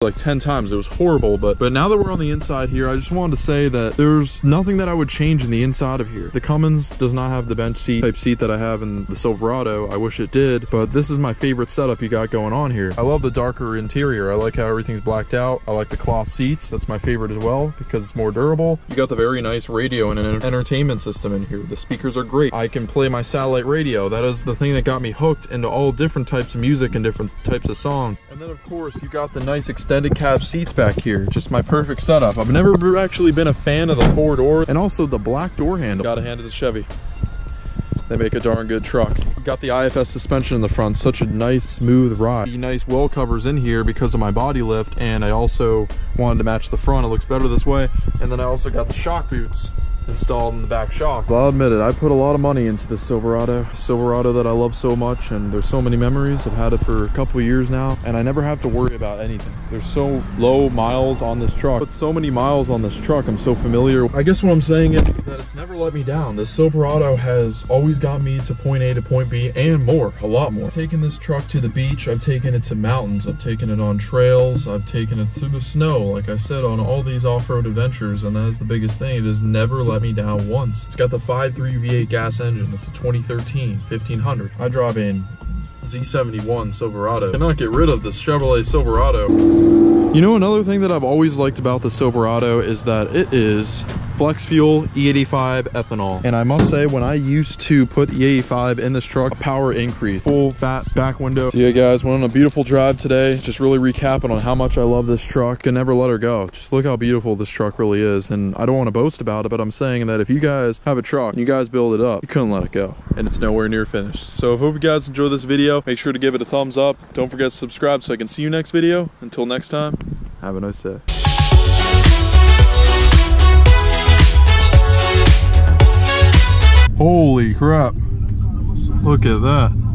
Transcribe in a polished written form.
like 10 times. It was horrible, but now that we're on the inside here, I just wanted to say that there's nothing that I would change in the inside of here. The Cummins does not have the bench seat type seat that I have in the Silverado. I wish it did, but this is my favorite setup you got going on here. I love the darker interior. I like how everything's blacked out. I like the cloth seats. That's my favorite as well because it's more durable. You got the very nice radio and an entertainment system in here. The speakers are great. I can play my satellite radio. That is the thing that got me hooked into all different types of music and different types of song. And then of course you got the nice extended cab seats back here. Just my perfect setup. I've never actually been a fan of the 4 doors and also the black door handle. Gotta hand it to Chevy. They make a darn good truck. Got the IFS suspension in the front. Such a nice smooth ride. Nice well covers in here because of my body lift, and I also wanted to match the front. It looks better this way. And then I also got the shock boots installed in the back shock. Well, I'll admit it, I put a lot of money into this Silverado that I love so much, and there's so many memories. I've had it for a couple of years now, and I never have to worry about anything. There's so low miles on this truck, but so many miles on this truck. I'm so familiar. I guess what I'm saying is that it's never let me down. This Silverado has always got me to point A to point B and more, a lot more. I've taken this truck to the beach. I've taken it to mountains. I've taken it on trails. I've taken it to the snow, like I said, on all these off-road adventures, and that's the biggest thing. It has never let me down once. It's got the 5.3 V8 gas engine. It's a 2013 1500. I drive in Z71 Silverado. I cannot get rid of this Chevrolet Silverado. You know, another thing that I've always liked about the Silverado is that it is flex fuel E85 ethanol. And I must say, when I used to put E85 in this truck, a power increase, full fat back window. So yeah guys, went on a beautiful drive today. Just really recapping on how much I love this truck. Can never let her go. Just look how beautiful this truck really is. And I don't want to boast about it, but I'm saying that if you guys have a truck and you guys build it up, you couldn't let it go. And it's nowhere near finished. So I hope you guys enjoy this video. Make sure to give it a thumbs up. Don't forget to subscribe so I can see you next video. Until next time, have a nice day. Holy crap. Look at that.